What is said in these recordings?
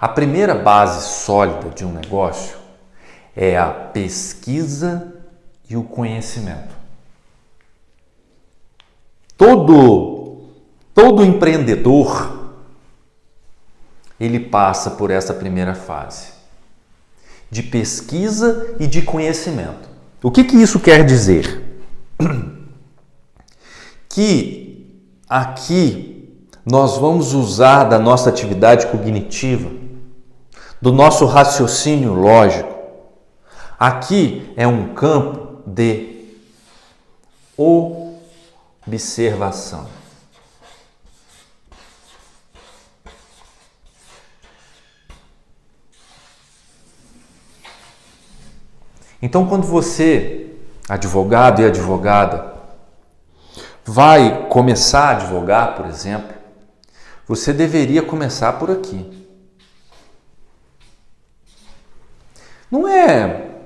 A primeira base sólida de um negócio é a pesquisa e o conhecimento. Todo empreendedor, ele passa por essa primeira fase de pesquisa e de conhecimento. O que isso quer dizer? Que aqui nós vamos usar da nossa atividade cognitiva, do nosso raciocínio lógico. Aqui é um campo de observação. Então, quando você, advogado e advogada, vai começar a advogar, por exemplo, você deveria começar por aqui. Não é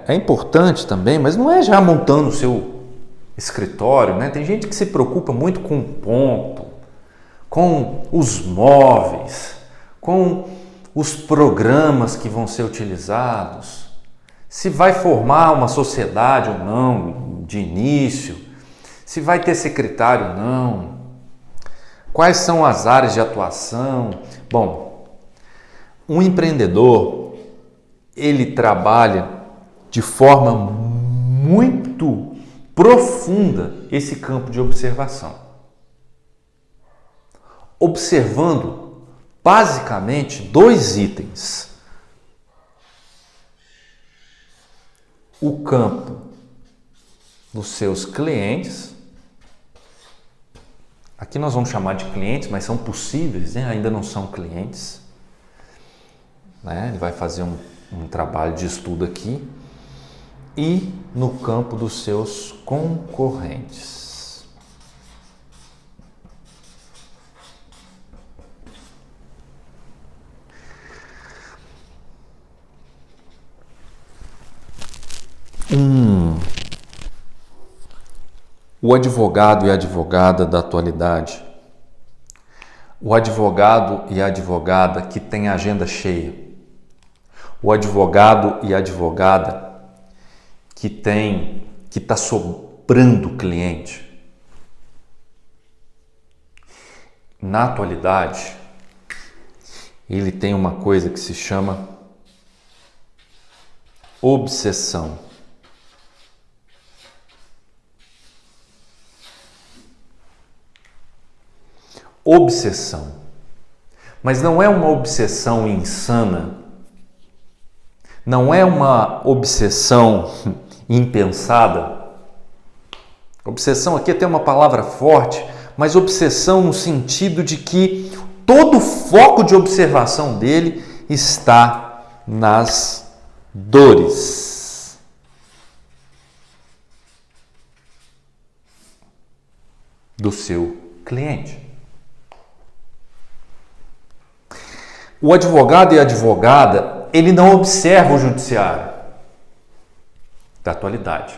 importante também, mas não é já montando o seu escritório, né? Tem gente que se preocupa muito com o ponto, com os móveis, com os programas que vão ser utilizados, se vai formar uma sociedade ou não de início, se vai ter secretário ou não, quais são as áreas de atuação. Bom, um empreendedor, ele trabalha de forma muito profunda esse campo de observação. Observando basicamente 2 itens. O campo dos seus clientes. Aqui nós vamos chamar de clientes, mas são possíveis, né? Ainda não são clientes. Né? Ele vai fazer um trabalho de estudo aqui. E no campo dos seus concorrentes. O advogado e a advogada da atualidade, o advogado e a advogada que tem a agenda cheia, o advogado e a advogada que está sobrando cliente. Na atualidade, ele tem uma coisa que se chama obsessão. Obsessão. Mas não é uma obsessão insana, não é uma obsessão impensada. Obsessão aqui tem uma palavra forte, mas obsessão no sentido de que todo o foco de observação dele está nas dores. Do seu cliente. O advogado e a advogada, ele não observa o judiciário da atualidade.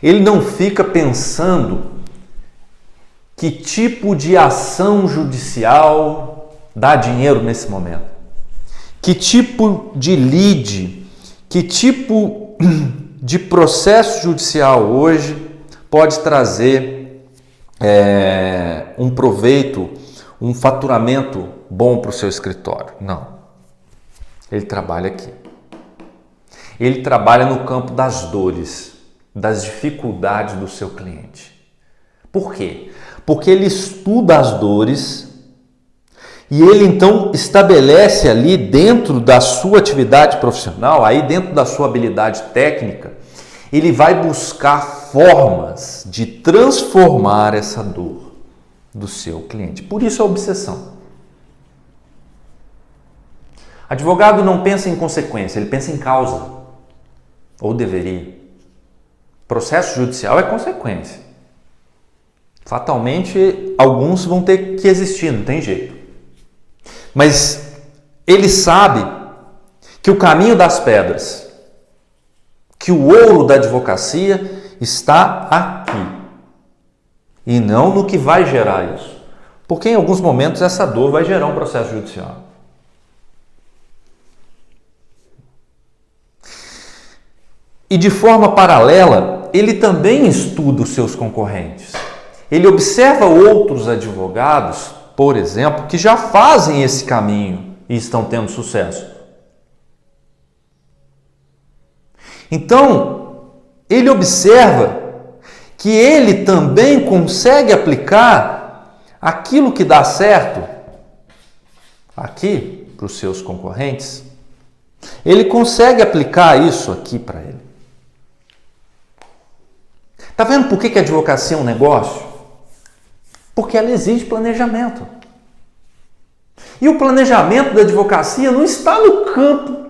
Ele não fica pensando que tipo de ação judicial dá dinheiro nesse momento. Que tipo de lead, que tipo de processo judicial hoje pode trazer um proveito, um faturamento bom para o seu escritório. Não. Ele trabalha aqui. Ele trabalha no campo das dores, das dificuldades do seu cliente. Por quê? Porque ele estuda as dores e ele então estabelece ali dentro da sua atividade profissional, aí dentro da sua habilidade técnica, ele vai buscar formas de transformar essa dor do seu cliente. Por isso a obsessão. Advogado não pensa em consequência, ele pensa em causa. Ou deveria. Processo judicial é consequência. Fatalmente, alguns vão ter que existir, não tem jeito. Mas ele sabe que o caminho das pedras, que o ouro da advocacia está aqui. E não no que vai gerar isso. Porque em alguns momentos essa dor vai gerar um processo judicial. E de forma paralela, ele também estuda os seus concorrentes. Ele observa outros advogados, por exemplo, que já fazem esse caminho e estão tendo sucesso. Então, ele observa que ele também consegue aplicar aquilo que dá certo aqui para os seus concorrentes. Ele consegue aplicar isso aqui para ele. Está vendo por que a advocacia é um negócio? Porque ela exige planejamento. E o planejamento da advocacia não está no campo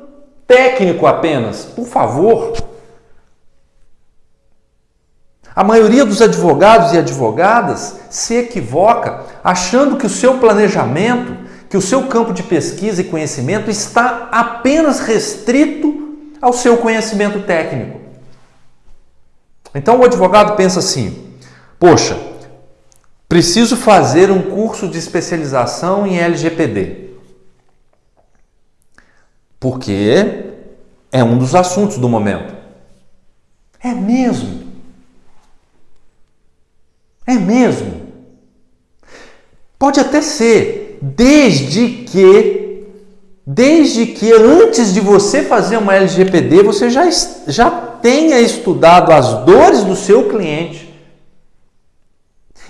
técnico apenas, por favor. A maioria dos advogados e advogadas se equivoca achando que o seu planejamento, que o seu campo de pesquisa e conhecimento está apenas restrito ao seu conhecimento técnico. Então o advogado pensa assim: poxa, preciso fazer um curso de especialização em LGPD. Porque é um dos assuntos do momento. É mesmo? É mesmo? Pode até ser, desde que antes de você fazer uma LGPD, você já tenha estudado as dores do seu cliente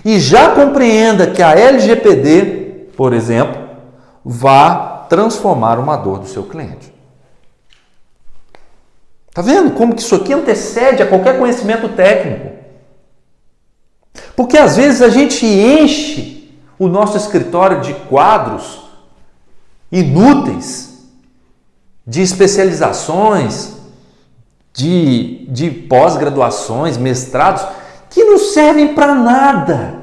e já compreenda que a LGPD, por exemplo, vai transformar uma dor do seu cliente. Tá vendo como que isso aqui antecede a qualquer conhecimento técnico? Porque às vezes a gente enche o nosso escritório de quadros inúteis, de especializações, de pós-graduações, mestrados, que não servem para nada.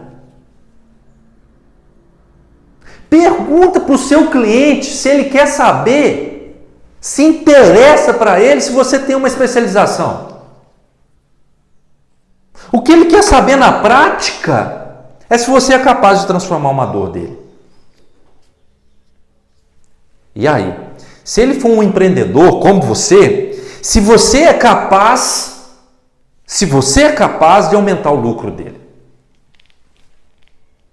Pergunta para o seu cliente se ele quer saber, se interessa para ele se você tem uma especialização. O que ele quer saber na prática é se você é capaz de transformar uma dor dele. E aí, se ele for um empreendedor como você, se você é capaz de aumentar o lucro dele.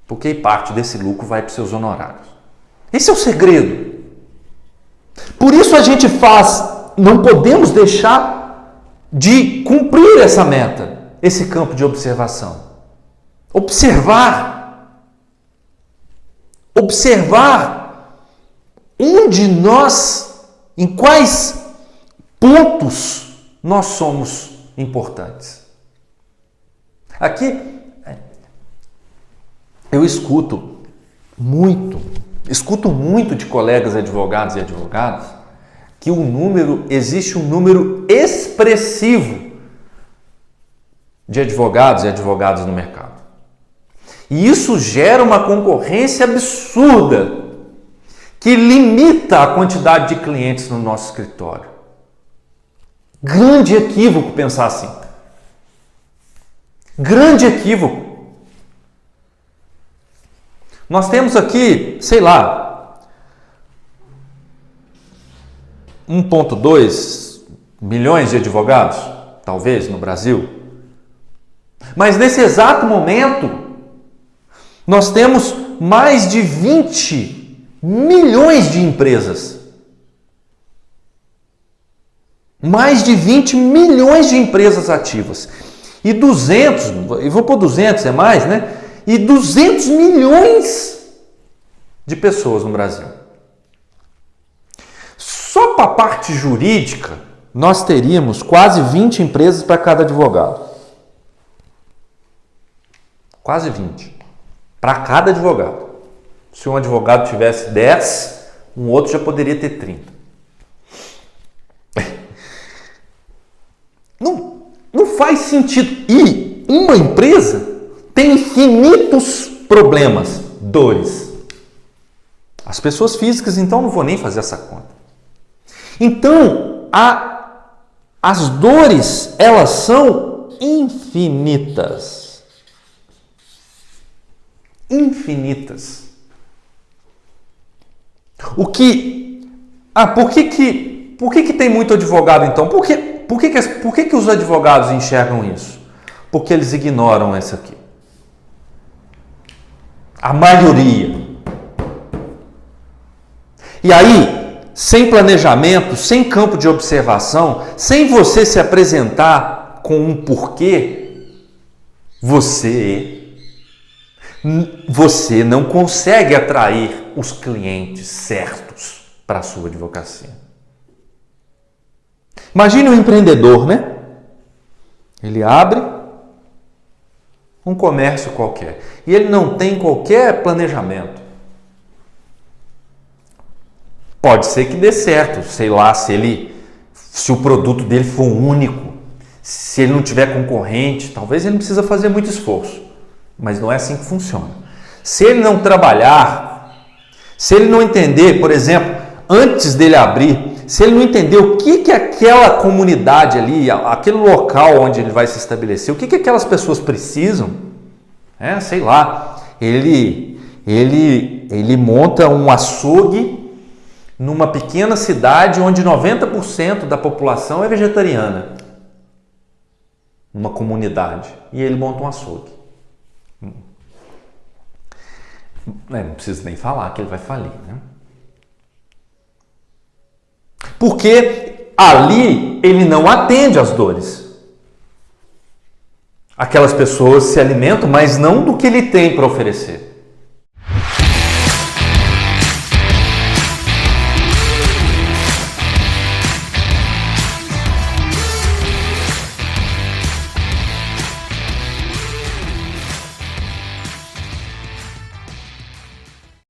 Porque parte desse lucro vai para os seus honorários. Esse é o segredo. Por isso a gente não podemos deixar de cumprir essa meta, esse campo de observação. Observar em quais pontos nós somos importantes. Aqui eu escuto muito de colegas advogados e advogadas que existe um número expressivo de advogados e advogadas no mercado. E isso gera uma concorrência absurda que limita a quantidade de clientes no nosso escritório. Grande equívoco pensar assim. Grande equívoco. Nós temos aqui, sei lá, 1,2 milhões de advogados, talvez, no Brasil. Mas nesse exato momento, nós temos mais de 20 milhões de empresas. Mais de 20 milhões de empresas ativas. E 200, eu vou pôr 200, é mais, né? E 200 milhões de pessoas no Brasil. Só para a parte jurídica, nós teríamos quase 20 empresas para cada advogado. Quase 20. Para cada advogado. Se um advogado tivesse 10, um outro já poderia ter 30. Não faz sentido. E uma empresa tem infinitos problemas, dores. As pessoas físicas, então, não vou nem fazer essa conta. Então, as dores, elas são infinitas. Infinitas. Por que tem muito advogado então? Por que os advogados enxergam isso? Porque eles ignoram essa aqui. A maioria. E aí, sem planejamento, sem campo de observação, sem você se apresentar com um porquê, você não consegue atrair os clientes certos para a sua advocacia. Imagine um empreendedor, né? Ele abre um comércio qualquer e ele não tem qualquer planejamento. Pode ser que dê certo, sei lá, se o produto dele for único, se ele não tiver concorrente, talvez ele não precisa fazer muito esforço, mas não é assim que funciona. Se ele não trabalhar, se ele não entender, por exemplo, antes dele abrir, se ele não entender o que aquela comunidade ali, aquele local onde ele vai se estabelecer, o que aquelas pessoas precisam, sei lá, ele monta um açougue numa pequena cidade onde 90% da população é vegetariana, numa comunidade, e ele monta um açougue. Não precisa nem falar que ele vai falir, né? Porque ali ele não atende às dores. Aquelas pessoas se alimentam, mas não do que ele tem para oferecer.